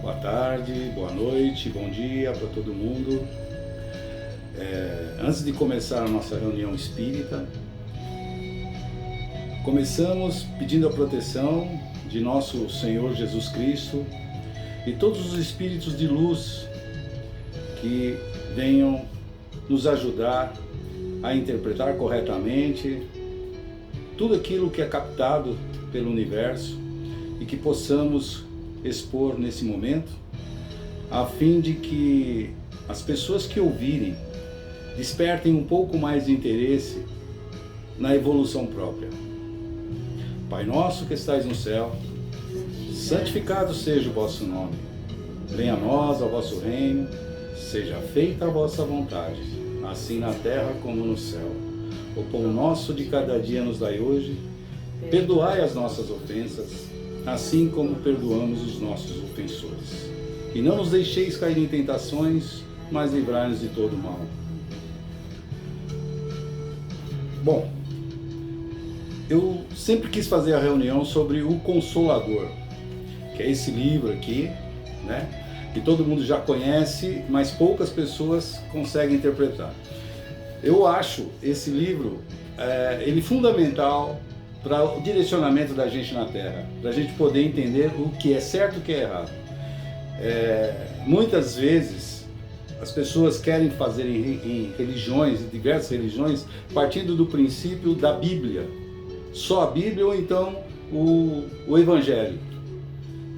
Boa tarde, boa noite, bom dia para todo mundo. Antes de começar a nossa reunião espírita, começamos pedindo a proteção de nosso Senhor Jesus Cristo e todos os espíritos de luz que venham nos ajudar a interpretar corretamente tudo aquilo que é captado pelo universo e que possamos expor nesse momento, a fim de que as pessoas que ouvirem despertem um pouco mais de interesse na evolução própria. Pai nosso que estais no céu, santificado seja o vosso nome. Venha a nós o vosso reino, seja feita a vossa vontade, assim na terra como no céu. O pão nosso de cada dia nos dai hoje, perdoai as nossas ofensas, assim como perdoamos os nossos ofensores. E não nos deixeis cair em tentações, mas livrai-nos de todo mal. Bom, eu sempre quis fazer a reunião sobre o Consolador, que é esse livro aqui, né? Que todo mundo já conhece, mas poucas pessoas conseguem interpretar. Eu acho esse livro ele fundamental para o direcionamento da gente na Terra, para a gente poder entender o que é certo e o que é errado. Muitas vezes as pessoas querem fazer em religiões, diversas religiões, partindo do princípio da Bíblia, só a Bíblia ou então o Evangelho.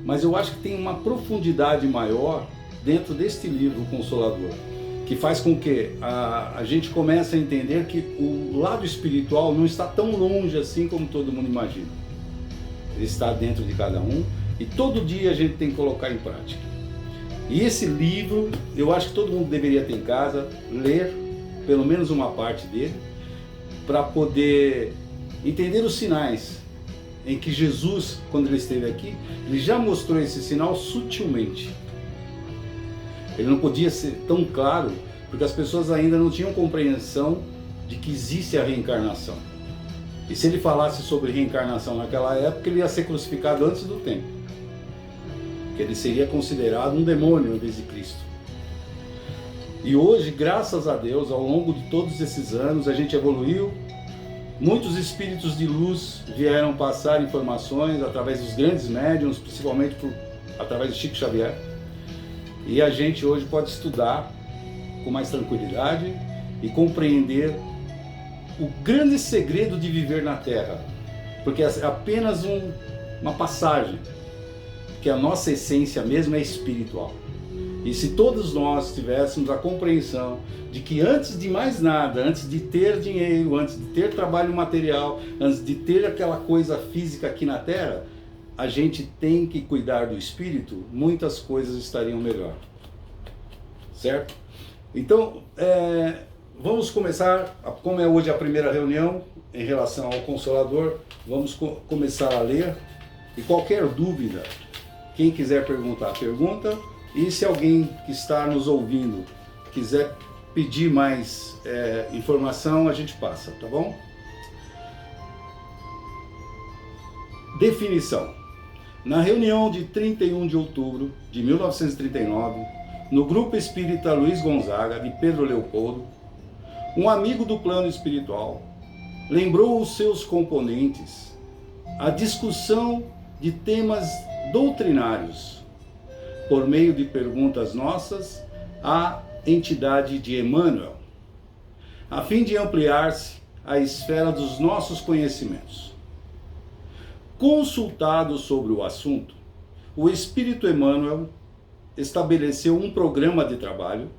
Mas eu acho que tem uma profundidade maior dentro deste livro, O Consolador, que faz com que a gente comece a entender que o lado espiritual não está tão longe assim como todo mundo imagina. Ele está dentro de cada um e todo dia a gente tem que colocar em prática. E esse livro, eu acho que todo mundo deveria ter em casa, ler pelo menos uma parte dele, para poder entender os sinais em que Jesus, quando ele esteve aqui, ele já mostrou esse sinal sutilmente. Ele não podia ser tão claro, porque as pessoas ainda não tinham compreensão de que existe a reencarnação. E se ele falasse sobre reencarnação naquela época, ele ia ser crucificado antes do tempo. Porque ele seria considerado um demônio em vez de Cristo. E hoje, graças a Deus, ao longo de todos esses anos, a gente evoluiu. Muitos espíritos de luz vieram passar informações através dos grandes médiuns, principalmente através de Chico Xavier. E a gente hoje pode estudar com mais tranquilidade e compreender o grande segredo de viver na Terra. Porque é apenas uma passagem, que a nossa essência mesmo é espiritual. E se todos nós tivéssemos a compreensão de que antes de mais nada, antes de ter dinheiro, antes de ter trabalho material, antes de ter aquela coisa física aqui na Terra, a gente tem que cuidar do espírito, muitas coisas estariam melhor. Certo? Então, vamos começar, como é hoje a primeira reunião em relação ao Consolador, vamos começar a ler. E qualquer dúvida, quem quiser perguntar, pergunta. E se alguém que está nos ouvindo quiser pedir mais informação, a gente passa, tá bom? Definição. Na reunião de 31 de outubro de 1939, no Grupo Espírita Luiz Gonzaga, de Pedro Leopoldo, um amigo do plano espiritual lembrou os seus componentes a discussão de temas doutrinários por meio de perguntas nossas à entidade de Emmanuel, a fim de ampliar-se a esfera dos nossos conhecimentos. Consultado sobre o assunto, o Espírito Emmanuel estabeleceu um programa de trabalho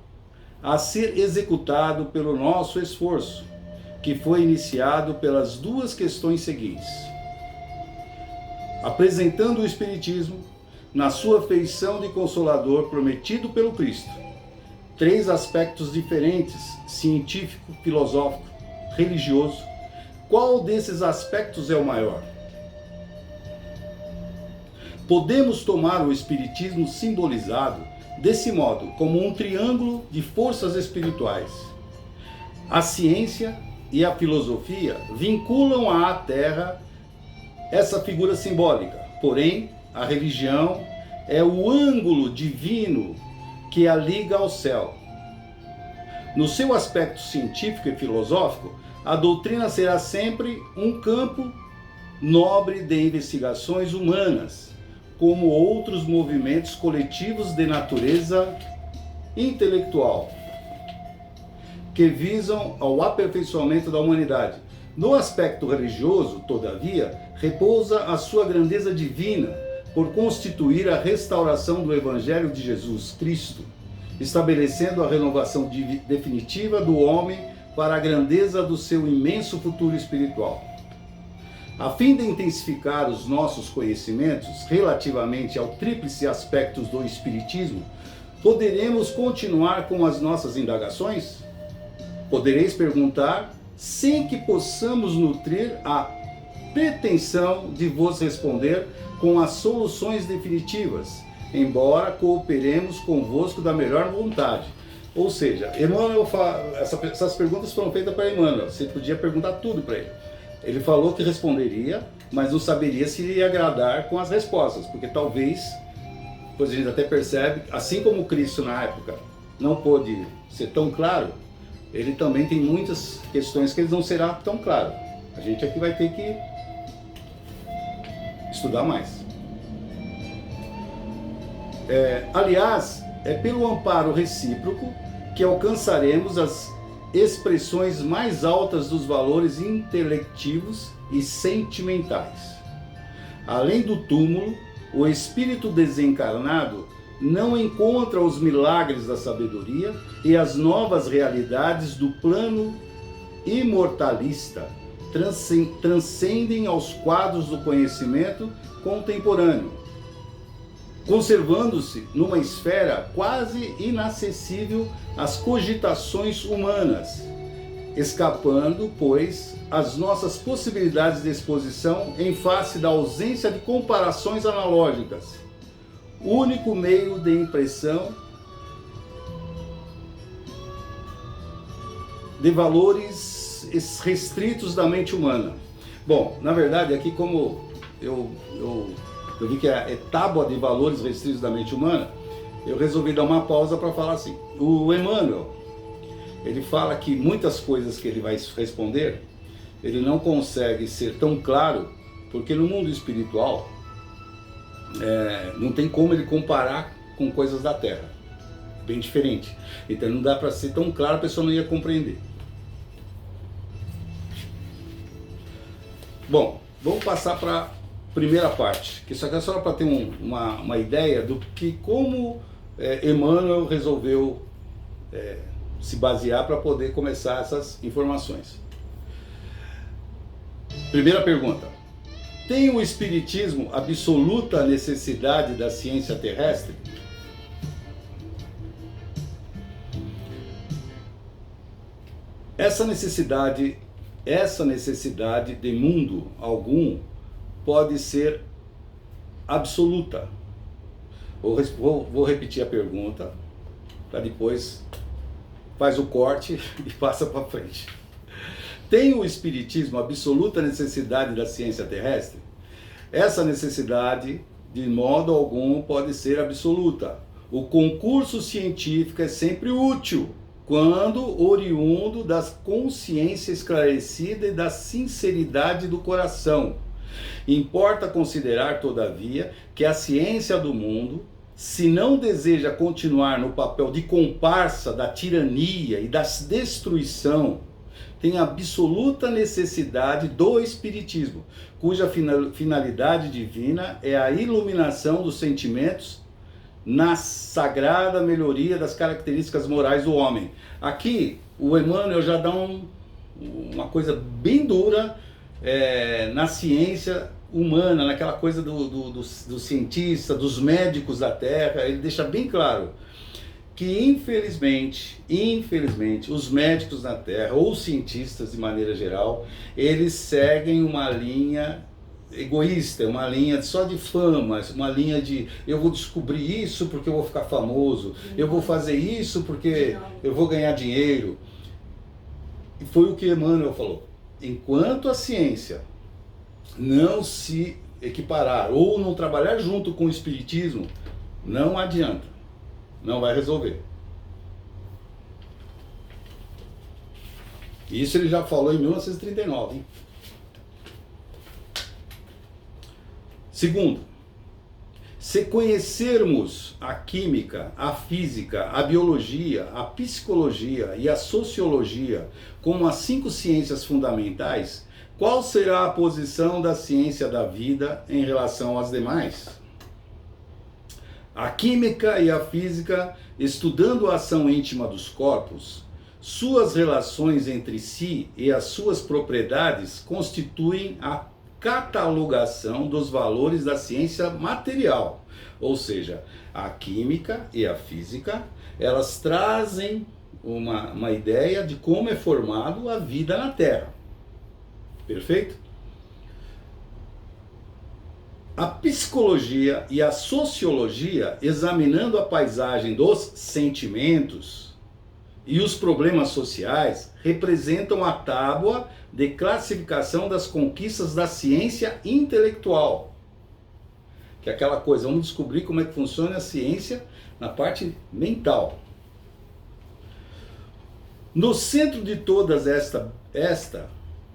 a ser executado pelo nosso esforço, que foi iniciado pelas duas questões seguintes: apresentando o Espiritismo na sua feição de Consolador prometido pelo Cristo, 3 aspectos diferentes: científico, filosófico, religioso. Qual desses aspectos é o maior? Podemos tomar o Espiritismo simbolizado desse modo, como um triângulo de forças espirituais. A ciência e a filosofia vinculam à Terra essa figura simbólica, porém a religião é o ângulo divino que a liga ao céu. No seu aspecto científico e filosófico, a doutrina será sempre um campo nobre de investigações humanas, como outros movimentos coletivos de natureza intelectual, que visam ao aperfeiçoamento da humanidade. No aspecto religioso, todavia, repousa a sua grandeza divina por constituir a restauração do Evangelho de Jesus Cristo, estabelecendo a renovação definitiva do homem para a grandeza do seu imenso futuro espiritual. A fim de intensificar os nossos conhecimentos relativamente ao tríplice aspectos do Espiritismo, poderemos continuar com as nossas indagações? Podereis perguntar, sem que possamos nutrir a pretensão de vos responder com as soluções definitivas, embora cooperemos convosco da melhor vontade. Ou seja, Emmanuel, essas perguntas foram feitas para Emmanuel, você podia perguntar tudo para ele. Ele falou que responderia, mas não saberia se iria agradar com as respostas, porque talvez, pois a gente até percebe, assim como Cristo na época não pôde ser tão claro, ele também tem muitas questões que ele não será tão claro. A gente aqui vai ter que estudar mais. Aliás, é pelo amparo recíproco que alcançaremos as expressões mais altas dos valores intelectivos e sentimentais. Além do túmulo, o espírito desencarnado não encontra os milagres da sabedoria e as novas realidades do plano imortalista, transcendem aos quadros do conhecimento contemporâneo, conservando-se numa esfera quase inacessível às cogitações humanas, escapando, pois, às nossas possibilidades de exposição em face da ausência de comparações analógicas, único meio de impressão de valores restritos da mente humana. Bom, na verdade, aqui como eu vi que é tábua de valores restritos da mente humana, eu resolvi dar uma pausa para falar assim. O Emmanuel, ele fala que muitas coisas que ele vai responder, ele não consegue ser tão claro, porque no mundo espiritual, não tem como ele comparar com coisas da Terra. Bem diferente. Então não dá para ser tão claro, a pessoa não ia compreender. Bom, vamos passar para primeira parte, que isso aqui é só para ter uma ideia do que como Emmanuel resolveu se basear para poder começar essas informações. Primeira pergunta: tem o Espiritismo absoluta necessidade da ciência terrestre? Essa necessidade de mundo algum pode ser absoluta. Vou repetir a pergunta, para depois faz o corte e passa para frente. Tem o Espiritismo absoluta necessidade da ciência terrestre? Essa necessidade, de modo algum, pode ser absoluta. O concurso científico é sempre útil, quando oriundo da consciência esclarecida e da sinceridade do coração. Importa considerar, todavia, que a ciência do mundo, se não deseja continuar no papel de comparsa da tirania e da destruição, tem absoluta necessidade do Espiritismo, cuja finalidade divina é a iluminação dos sentimentos na sagrada melhoria das características morais do homem. Aqui, o Emmanuel já dá uma coisa bem dura na ciência humana, naquela coisa do cientista, dos médicos da Terra. Ele deixa bem claro que infelizmente, os médicos na Terra, ou cientistas de maneira geral, eles seguem uma linha egoísta, uma linha só de fama, uma linha de eu vou descobrir isso porque eu vou ficar famoso, eu vou fazer isso porque eu vou ganhar dinheiro. E foi o que Emmanuel falou. Enquanto a ciência não se equiparar ou não trabalhar junto com o Espiritismo, Não adianta. Não vai resolver. Isso ele já falou em 1939. Hein? Segundo, se conhecermos a química, a física, a biologia, a psicologia e a sociologia como as 5 ciências fundamentais, qual será a posição da ciência da vida em relação às demais? A química e a física, estudando a ação íntima dos corpos, suas relações entre si e as suas propriedades constituem a catalogação dos valores da ciência material. Ou seja, a química e a física, elas trazem uma ideia de como é formado a vida na Terra. Perfeito? A psicologia e a sociologia, examinando a paisagem dos sentimentos e os problemas sociais, representam a tábua de classificação das conquistas da ciência intelectual. Que é aquela coisa, vamos descobrir como é que funciona a ciência na parte mental. No centro de todas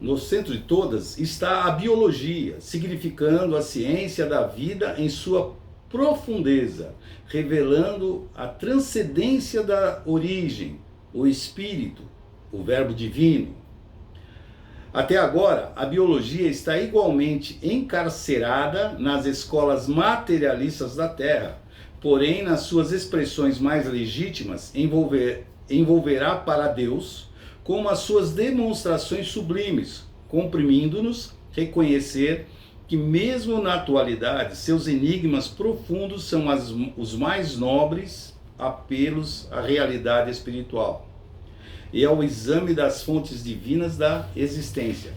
no centro de todas está a biologia, significando a ciência da vida em sua profundeza, revelando a transcendência da origem, o espírito, o verbo divino. Até agora, a biologia está igualmente encarcerada nas escolas materialistas da Terra, porém, nas suas expressões mais legítimas, envolverá para Deus como as suas demonstrações sublimes, comprimindo-nos reconhecer que mesmo na atualidade, seus enigmas profundos são os mais nobres apelos à realidade espiritual e ao exame das fontes divinas da existência.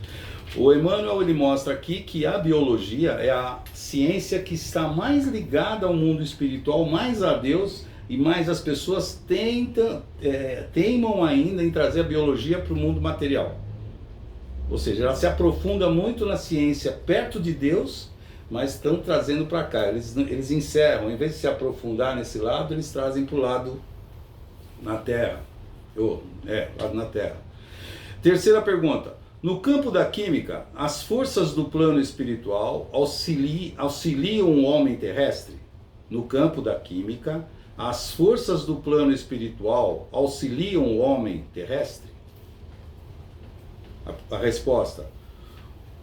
O Emmanuel ele mostra aqui que a biologia é a ciência que está mais ligada ao mundo espiritual, mais a Deus, e mais as pessoas teimam ainda em trazer a biologia para o mundo material. Ou seja, ela se aprofunda muito na ciência perto de Deus, mas estão trazendo para cá. Eles encerram, em vez de se aprofundar nesse lado, eles trazem para o lado na Terra. Lado na Terra. Terceira pergunta. No campo da química, as forças do plano espiritual auxiliam o homem terrestre? No campo da química, as forças do plano espiritual auxiliam o homem terrestre? A resposta.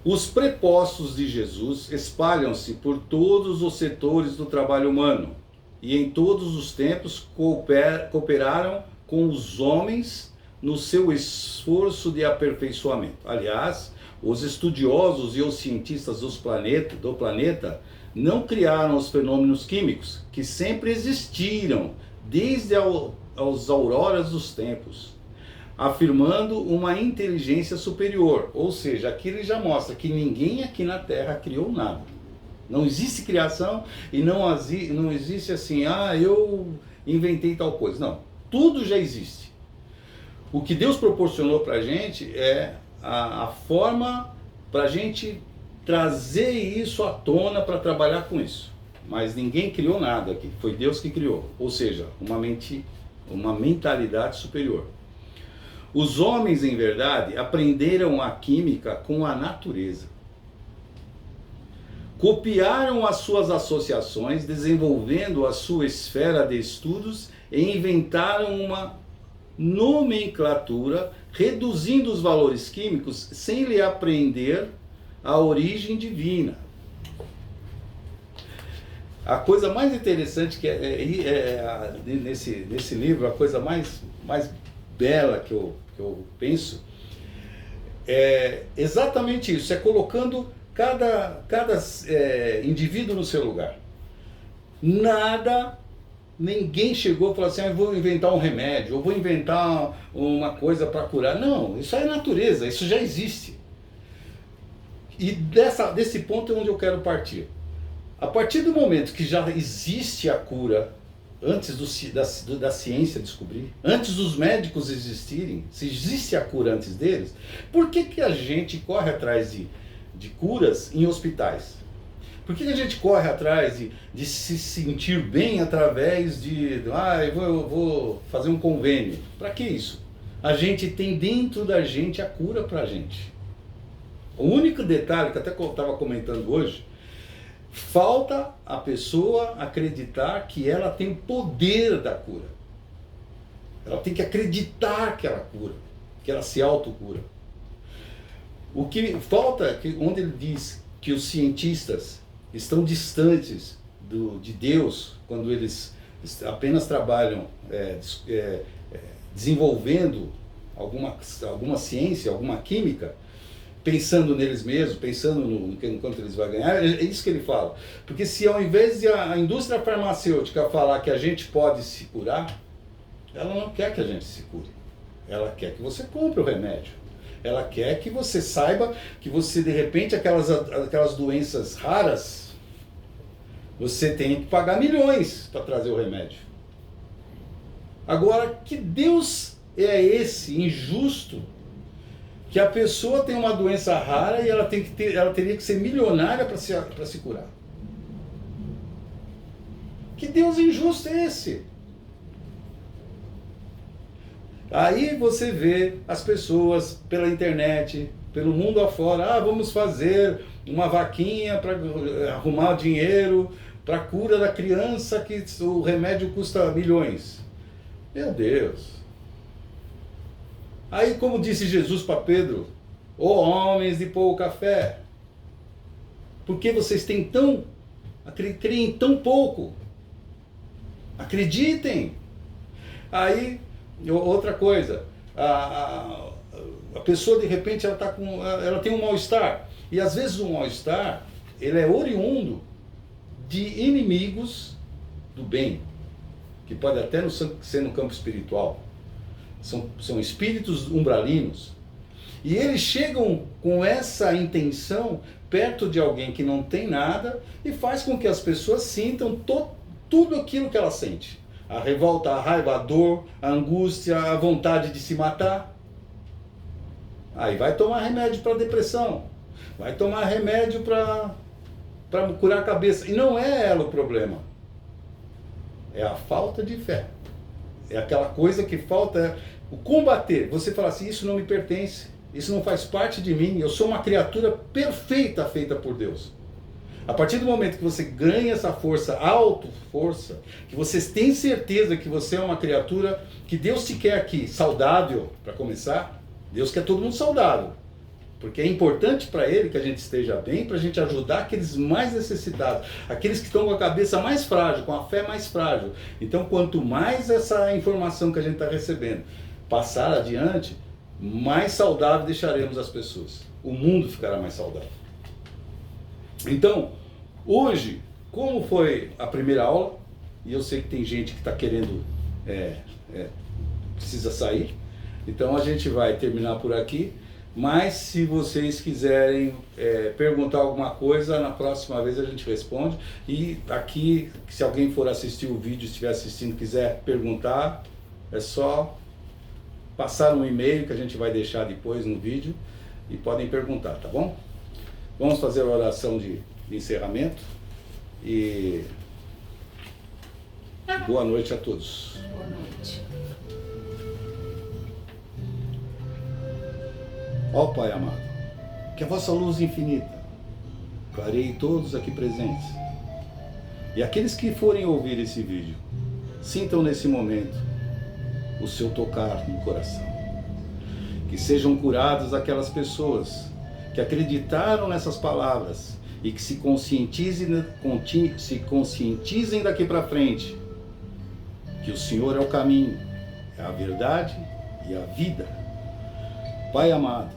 Os prepostos de Jesus espalham-se por todos os setores do trabalho humano e em todos os tempos cooperaram com os homens no seu esforço de aperfeiçoamento. Aliás, os estudiosos e os cientistas do planeta não criaram os fenômenos químicos, que sempre existiram desde as auroras dos tempos, afirmando uma inteligência superior. Ou seja, aqui ele já mostra que ninguém aqui na Terra criou nada. Não existe criação e não existe assim, eu inventei tal coisa. Não. Tudo já existe. O que Deus proporcionou para a gente é a forma para a gente trazer isso à tona para trabalhar com isso. Mas ninguém criou nada aqui, foi Deus que criou. Ou seja, uma mentalidade superior. Os homens, em verdade, aprenderam a química com a natureza. Copiaram as suas associações, desenvolvendo a sua esfera de estudos e inventaram uma nomenclatura, reduzindo os valores químicos sem lhe aprender a origem divina. A coisa mais interessante que nesse livro, a coisa mais bela que eu penso, é exatamente isso, é colocando cada indivíduo no seu lugar. Ninguém chegou e falou assim, eu vou inventar um remédio, eu vou inventar uma coisa para curar. Não, isso é natureza, isso já existe. E desse ponto é onde eu quero partir. A partir do momento que já existe a cura, antes da ciência descobrir, antes dos médicos existirem, se existe a cura antes deles, por que a gente corre atrás de curas em hospitais? Por que a gente corre atrás de se sentir bem através eu vou fazer um convênio? Para que isso? A gente tem dentro da gente a cura para a gente. O único detalhe que até eu estava comentando hoje, falta a pessoa acreditar que ela tem o poder da cura. Ela tem que acreditar que ela cura, que ela se autocura. O que falta é que, onde ele diz que os cientistas estão distantes de Deus, quando eles apenas trabalham desenvolvendo alguma ciência, alguma química, pensando neles mesmos, pensando no quanto eles vão ganhar, é isso que ele fala. Porque se ao invés de a indústria farmacêutica falar que a gente pode se curar, ela não quer que a gente se cure. Ela quer que você compre o remédio. Ela quer que você saiba que você, de repente, aquelas doenças raras, você tem que pagar milhões para trazer o remédio. Agora, que Deus é esse injusto, que a pessoa tem uma doença rara e ela teria que ser milionária para se curar? Que Deus injusto é esse? Aí você vê as pessoas pela internet, pelo mundo afora, vamos fazer uma vaquinha para arrumar dinheiro para a cura da criança, que o remédio custa milhões. Meu Deus! Aí, como disse Jesus para Pedro, ó homens de pouca fé, por que vocês creem tão pouco? Acreditem! Aí, outra coisa, a pessoa de repente ela tem um mal-estar, e às vezes o mal-estar ele é oriundo de inimigos do bem, que pode até ser no campo espiritual, são espíritos umbralinos, e eles chegam com essa intenção perto de alguém que não tem nada e faz com que as pessoas sintam tudo aquilo que ela sente. A revolta, a raiva, a dor, a angústia, a vontade de se matar. Aí vai tomar remédio para depressão, vai tomar remédio para curar a cabeça. E não é ela o problema. É a falta de fé. É aquela coisa que falta, o combater. Você fala assim, isso não me pertence, isso não faz parte de mim, eu sou uma criatura perfeita feita por Deus. A partir do momento que você ganha essa força, auto-força, que você tem certeza que você é uma criatura que Deus te quer aqui, saudável, para começar. Deus quer todo mundo saudável, porque é importante para Ele que a gente esteja bem, para a gente ajudar aqueles mais necessitados, aqueles que estão com a cabeça mais frágil, com a fé mais frágil. Então, quanto mais essa informação que a gente está recebendo passar adiante, mais saudável deixaremos as pessoas. O mundo ficará mais saudável. Então, hoje, como foi a primeira aula, e eu sei que tem gente que está querendo, precisa sair, então a gente vai terminar por aqui, mas se vocês quiserem perguntar alguma coisa, na próxima vez a gente responde, e aqui, se alguém for assistir o vídeo, estiver assistindo, quiser perguntar, é só passar um e-mail que a gente vai deixar depois no vídeo, e podem perguntar, tá bom? Vamos fazer a oração de encerramento e boa noite a todos. Boa noite. Ó Pai amado, que a vossa luz infinita clareie todos aqui presentes, e aqueles que forem ouvir esse vídeo, sintam nesse momento o seu tocar no coração. Que sejam curadas aquelas pessoas que acreditaram nessas palavras e que se conscientizem daqui para frente que o Senhor é o caminho, é a verdade e a vida. Pai amado,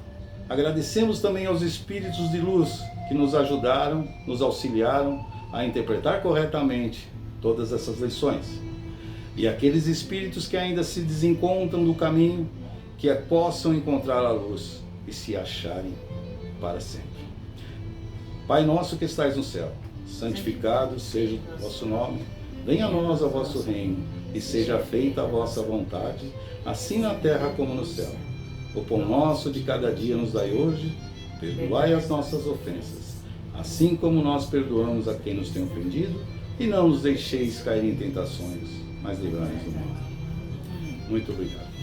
agradecemos também aos espíritos de luz que nos ajudaram, nos auxiliaram a interpretar corretamente todas essas lições. E aqueles espíritos que ainda se desencontram do caminho, que possam encontrar a luz e se acharem para sempre. Pai nosso que estais no céu, santificado seja o vosso nome, venha a nós o vosso reino, e seja feita a vossa vontade, assim na terra como no céu. O pão nosso de cada dia nos dai hoje, perdoai as nossas ofensas, assim como nós perdoamos a quem nos tem ofendido, e não nos deixeis cair em tentações, mas livrai-nos do mal. Muito obrigado.